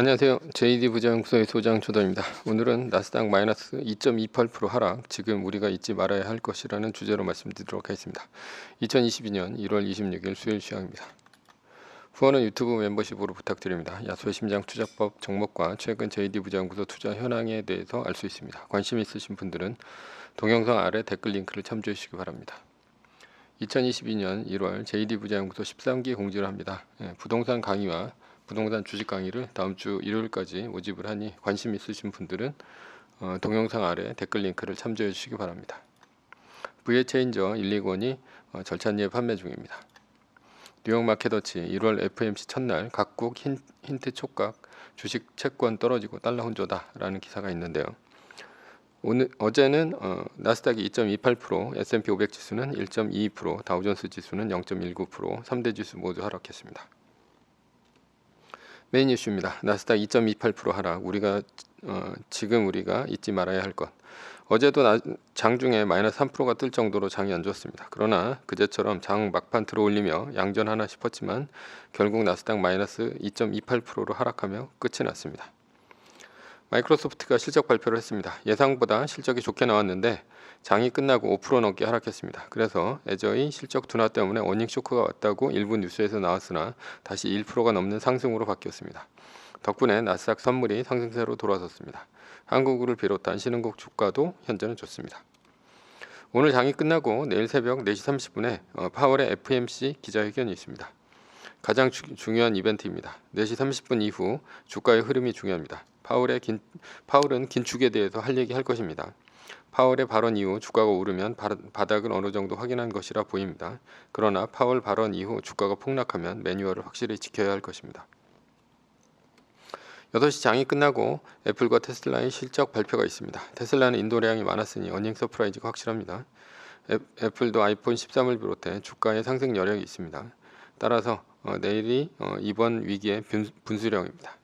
안녕하세요. JD 부장연구소의 소장 조던입니다. 오늘은 나스닥 마이너스 2.28% 하락, 지금 우리가 잊지 말아야 할 것이라는 주제로 말씀드리도록 하겠습니다. 2022년 1월 26일 수요일 시황입니다. 후원은 유튜브 멤버십으로 부탁드립니다. 야수의 심장 투자법 정목과 최근 JD 부장연구소 투자 현황에 대해서 알 수 있습니다. 관심 있으신 분들은 동영상 아래 댓글 링크를 참조해 주시기 바랍니다. 2022년 1월 JD 부장연구소 13기 공지를 합니다. 부동산 강의와 부동산 주식 강의를 다음 주 일요일까지 모집을 하니 관심 있으신 분들은 동영상 아래 댓글 링크를 참조해 주시기 바랍니다. VH체인저 120원이 절찬리에 판매 중입니다. 뉴욕 마켓워치 1월 FOMC 첫날 각국 힌트 촉각, 주식 채권 떨어지고 달러 혼조다 라는 기사가 있는데요. 어제는 나스닥이 2.28%, S&P 500 지수는 1.22%, 다우존스 지수는 0.19%, 3대 지수 모두 하락했습니다. 메인 이슈입니다. 나스닥 2.28% 하락. 지금 우리가 잊지 말아야 할 것. 어제도 장중에 마이너스 3%가 뜰 정도로 장이 안 좋았습니다. 그러나 그제처럼 장 막판 들어올리며 양전하나 싶었지만 결국 나스닥 마이너스 2.28%로 하락하며 끝이 났습니다. 마이크로소프트가 실적 발표를 했습니다. 예상보다 실적이 좋게 나왔는데 장이 끝나고 5% 넘게 하락했습니다. 그래서 애저의 실적 둔화 때문에 어닝 쇼크가 왔다고 일부 뉴스에서 나왔으나 다시 1%가 넘는 상승으로 바뀌었습니다. 덕분에 나스닥 선물이 상승세로 돌아섰습니다. 한국을 비롯한 신흥국 주가도 현재는 좋습니다. 오늘 장이 끝나고 내일 새벽 4시 30분에 파월의 FOMC 기자회견이 있습니다. 가장 중요한 이벤트입니다. 4시 30분 이후 주가의 흐름이 중요합니다. 파월은 긴축에 대해서 할 얘기 할 것입니다. 파월의 발언 이후 주가가 오르면 바닥을 어느 정도 확인한 것이라 보입니다. 그러나 파월 발언 이후 주가가 폭락하면 매뉴얼을 확실히 지켜야 할 것입니다. 6시 장이 끝나고 애플과 테슬라의 실적 발표가 있습니다. 테슬라는 인도량이 많았으니 어닝 서프라이즈가 확실합니다. 애플도 아이폰 13을 비롯해 주가의 상승 여력이 있습니다. 따라서 내일이 이번 위기의 분수령입니다.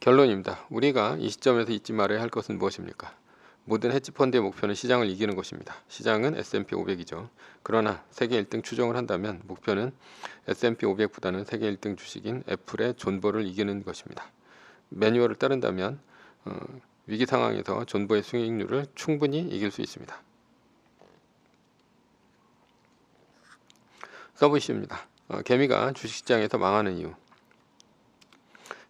결론입니다. 우리가 이 시점에서 잊지 말아야 할 것은 무엇입니까? 모든 헤지펀드의 목표는 시장을 이기는 것입니다. 시장은 S&P 500이죠. 그러나 세계 1등 추정을 한다면 목표는 S&P 500보다는 세계 1등 주식인 애플의 존버를 이기는 것입니다. 매뉴얼을 따른다면 위기 상황에서 존버의 수익률을 충분히 이길 수 있습니다. 서브 이슈입니다. 개미가 주식시장에서 망하는 이유.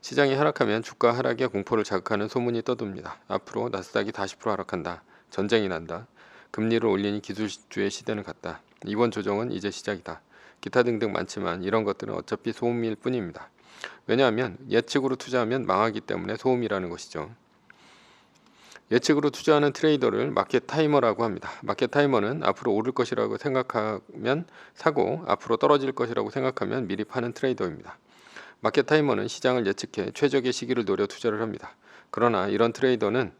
시장이 하락하면 주가 하락의 공포를 자극하는 소문이 떠돕니다. 앞으로 나스닥이 40% 하락한다. 전쟁이 난다. 금리를 올리니 기술주의 시대는 갔다. 이번 조정은 이제 시작이다. 기타 등등 많지만 이런 것들은 어차피 소음일 뿐입니다. 왜냐하면 예측으로 투자하면 망하기 때문에 소음이라는 것이죠. 예측으로 투자하는 트레이더를 마켓 타이머라고 합니다. 마켓 타이머는 앞으로 오를 것이라고 생각하면 사고, 앞으로 떨어질 것이라고 생각하면 미리 파는 트레이더입니다. 마켓 타이머는 시장을 예측해 최적의 시기를 노려 투자를 합니다. 그러나 이런 트레이더는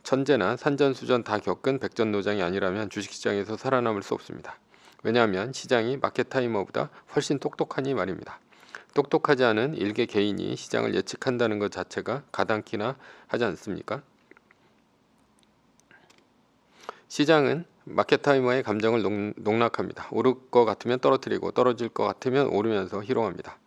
천재나 산전수전 다 겪은 백전노장이 아니라면 주식시장에서 살아남을 수 없습니다. 왜냐하면 시장이 마켓 타이머보다 훨씬 똑똑하니 말입니다. 똑똑하지 않은 일개 개인이 시장을 예측한다는 것 자체가 가당키나 하지 않습니까? 시장은 마켓 타이머의 감정을 농락합니다. 오를 것 같으면 떨어뜨리고 떨어질 것 같으면 오르면서 희롱합니다.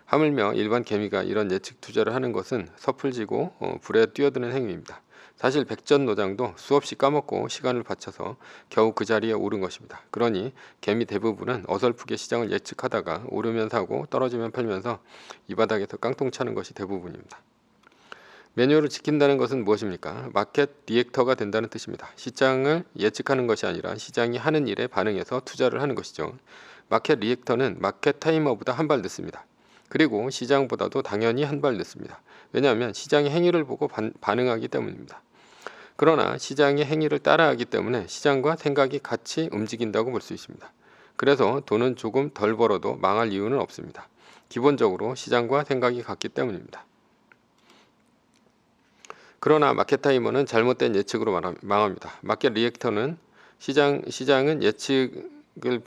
하물며 일반 개미가 이런 예측 투자를 하는 것은 섣불지고 불에 뛰어드는 행위입니다. 사실 백전노장도 수없이 까먹고 시간을 바쳐서 겨우 그 자리에 오른 것입니다. 그러니 개미 대부분은 어설프게 시장을 예측하다가 오르면 사고 떨어지면 팔면서 이 바닥에서 깡통 차는 것이 대부분입니다. 매뉴얼을 지킨다는 것은 무엇입니까? 마켓 리액터가 된다는 뜻입니다. 시장을 예측하는 것이 아니라 시장이 하는 일에 반응해서 투자를 하는 것이죠. 마켓 리액터는 마켓 타이머보다 한 발 늦습니다. 그리고 시장보다도 당연히 한 발 늦습니다. 왜냐하면 시장의 행위를 보고 반응하기 때문입니다. 그러나 시장의 행위를 따라하기 때문에 시장과 생각이 같이 움직인다고 볼 수 있습니다. 그래서 돈은 조금 덜 벌어도 망할 이유는 없습니다. 기본적으로 시장과 생각이 같기 때문입니다. 그러나 마켓 타이머는 잘못된 예측으로 망합니다. 마켓 리액터는 시장은 예측을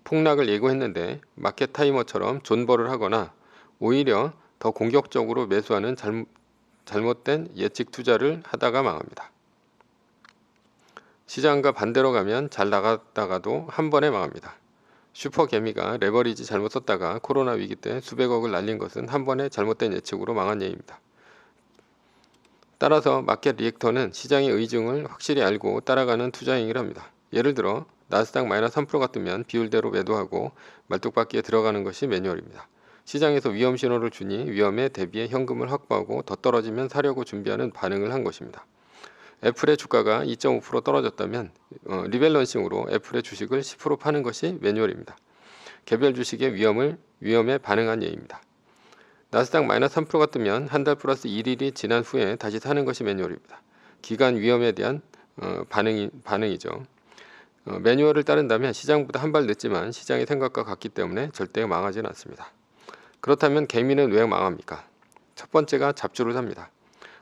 폭락을 예고했는데 마켓 타이머처럼 존버를 하거나 오히려 더 공격적으로 매수하는 잘못된 예측 투자를 하다가 망합니다. 시장과 반대로 가면 잘 나갔다가도 한 번에 망합니다. 슈퍼개미가 레버리지 잘못 썼다가 코로나 위기 때 수백억을 날린 것은 한 번의 잘못된 예측으로 망한 예입니다. 따라서 마켓 리액터는 시장의 의중을 확실히 알고 따라가는 투자 행위를 합니다. 예를 들어 나스닥 마이너스 3%가 뜨면 비율대로 매도하고 말뚝박기에 들어가는 것이 매뉴얼입니다. 시장에서 위험 신호를 주니 위험에 대비해 현금을 확보하고 더 떨어지면 사려고 준비하는 반응을 한 것입니다. 애플의 주가가 2.5% 떨어졌다면 리밸런싱으로 애플의 주식을 10% 파는 것이 매뉴얼입니다. 개별 주식의 위험에 반응한 예입니다. 나스닥 마이너스 3%가 뜨면 한 달 플러스 1일이 지난 후에 다시 사는 것이 매뉴얼입니다. 기간 위험에 대한 반응이죠. 매뉴얼을 따른다면 시장보다 한 발 늦지만 시장의 생각과 같기 때문에 절대 망하지는 않습니다. 그렇다면 개미는 왜 망합니까? 첫 번째가 잡주를 삽니다.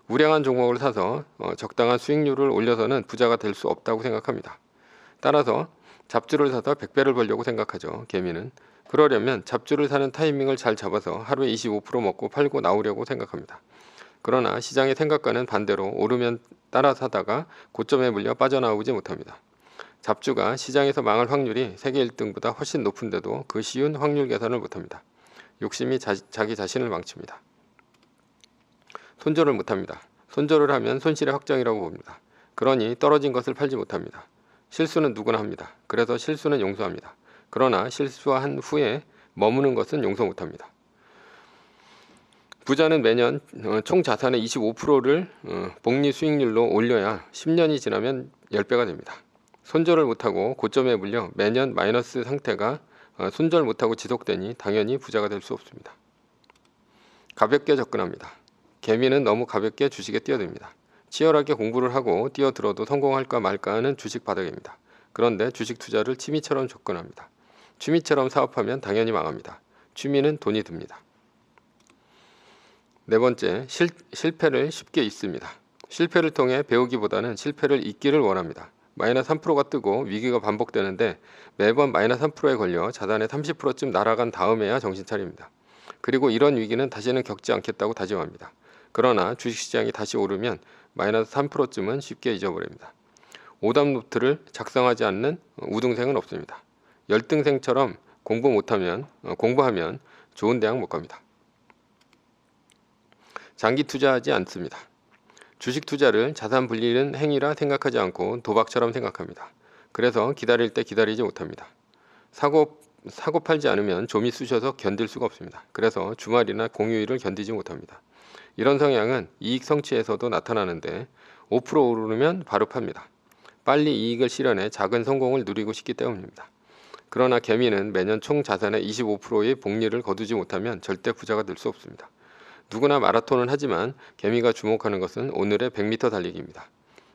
우량한 종목을 사서 적당한 수익률을 올려서는 부자가 될 수 없다고 생각합니다. 따라서 잡주를 사서 100배를 벌려고 생각하죠. 개미는. 그러려면 잡주를 사는 타이밍을 잘 잡아서 하루에 25% 먹고 팔고 나오려고 생각합니다. 그러나 시장의 생각과는 반대로 오르면 따라 사다가 고점에 물려 빠져나오지 못합니다. 잡주가 시장에서 망할 확률이 세계 1등보다 훨씬 높은데도 그 쉬운 확률 계산을 못합니다. 욕심이 자기 자신을 망칩니다. 손절을 못합니다. 손절을 하면 손실의 확정이라고 봅니다. 그러니 떨어진 것을 팔지 못합니다. 실수는 누구나 합니다. 그래서 실수는 용서합니다. 그러나 실수한 후에 머무는 것은 용서 못합니다. 부자는 매년 총 자산의 25%를 복리 수익률로 올려야 10년이 지나면 10배가 됩니다. 손절을 못하고 고점에 물려 매년 마이너스 상태가 손절 못하고 지속되니 당연히 부자가 될 수 없습니다. 가볍게 접근합니다. 개미는 너무 가볍게 주식에 뛰어듭니다. 치열하게 공부를 하고 뛰어들어도 성공할까 말까 하는 주식 바닥입니다. 그런데 주식 투자를 취미처럼 접근합니다. 취미처럼 사업하면 당연히 망합니다. 취미는 돈이 듭니다. 네 번째, 실패를 쉽게 잊습니다. 실패를 통해 배우기보다는 실패를 잊기를 원합니다. 마이너스 3%가 뜨고 위기가 반복되는데 매번 마이너스 3%에 걸려 자산의 30%쯤 날아간 다음에야 정신 차립니다. 그리고 이런 위기는 다시는 겪지 않겠다고 다짐합니다. 그러나 주식시장이 다시 오르면 마이너스 3%쯤은 쉽게 잊어버립니다. 오답 노트를 작성하지 않는 우등생은 없습니다. 열등생처럼 공부하면 좋은 대학 못 갑니다. 장기 투자하지 않습니다. 주식 투자를 자산 불리는 행위라 생각하지 않고 도박처럼 생각합니다. 그래서 기다릴 때 기다리지 못합니다. 사고 팔지 않으면 좀이 쑤셔서 견딜 수가 없습니다. 그래서 주말이나 공휴일을 견디지 못합니다. 이런 성향은 이익 성취에서도 나타나는데 5% 오르면 바로 팝니다. 빨리 이익을 실현해 작은 성공을 누리고 싶기 때문입니다. 그러나 개미는 매년 총 자산의 25%의 복리를 거두지 못하면 절대 부자가 될 수 없습니다. 누구나 마라톤은 하지만 개미가 주목하는 것은 오늘의 100m 달리기입니다.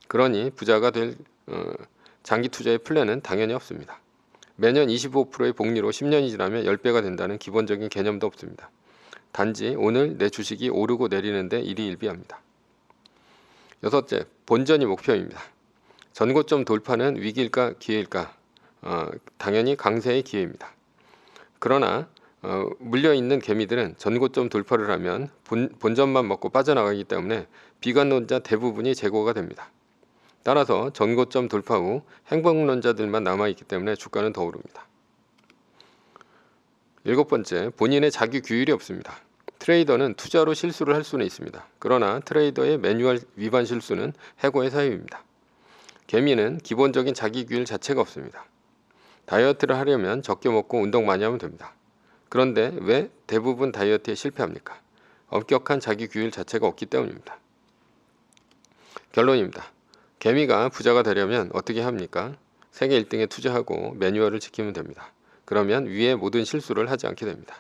그러니 부자가 될 장기 투자의 플랜은 당연히 없습니다. 매년 25%의 복리로 10년이 지나면 10배가 된다는 기본적인 개념도 없습니다. 단지 오늘 내 주식이 오르고 내리는데 일희일비합니다. 여섯째, 본전이 목표입니다. 전고점 돌파는 위기일까 기회일까? 당연히 강세의 기회입니다. 그러나 물려있는 개미들은 전고점 돌파를 하면 본전만 먹고 빠져나가기 때문에 비관론자 대부분이 제거가 됩니다. 따라서 전고점 돌파 후 행복론자들만 남아있기 때문에 주가는 더 오릅니다. 일곱 번째, 본인의 자기 규율이 없습니다. 트레이더는 투자로 실수를 할 수는 있습니다. 그러나 트레이더의 매뉴얼 위반 실수는 해고의 사유입니다. 개미는 기본적인 자기 규율 자체가 없습니다. 다이어트를 하려면 적게 먹고 운동 많이 하면 됩니다. 그런데 왜 대부분 다이어트에 실패합니까? 엄격한 자기 규율 자체가 없기 때문입니다. 결론입니다. 개미가 부자가 되려면 어떻게 합니까? 세계 1등에 투자하고 매뉴얼을 지키면 됩니다. 그러면 위의 모든 실수를 하지 않게 됩니다.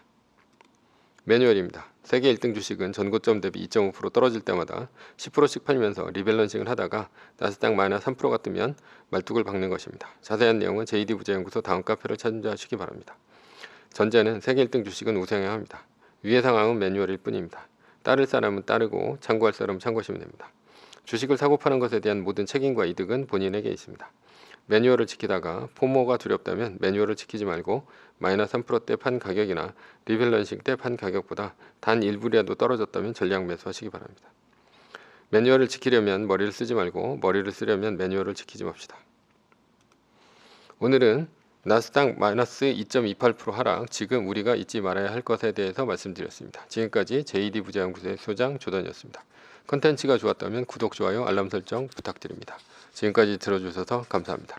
매뉴얼입니다. 세계 1등 주식은 전고점 대비 2.5% 떨어질 때마다 10%씩 팔면서 리밸런싱을 하다가 나스닥 마이너스 3%가 뜨면 말뚝을 박는 것입니다. 자세한 내용은 JD부자연구소 다음 카페를 참조하시기 바랍니다. 전제는 세계 1등 주식은 우승해야 합니다. 위의 상황은 매뉴얼일 뿐입니다. 따를 사람은 따르고 참고할 사람은 참고하시면 됩니다. 주식을 사고 파는 것에 대한 모든 책임과 이득은 본인에게 있습니다. 매뉴얼을 지키다가 포모가 두렵다면 매뉴얼을 지키지 말고 마이너스 3%대 판 가격이나 리밸런싱 때 판 가격보다 단 1불이라도 떨어졌다면 전량 매수하시기 바랍니다. 매뉴얼을 지키려면 머리를 쓰지 말고 머리를 쓰려면 매뉴얼을 지키지 맙시다. 오늘은 나스닥 마이너스 2.28% 하락, 지금 우리가 잊지 말아야 할 것에 대해서 말씀드렸습니다. 지금까지 JD 부자연구소의 소장 조던이었습니다. 컨텐츠가 좋았다면 구독, 좋아요, 알람 설정 부탁드립니다. 지금까지 들어주셔서 감사합니다.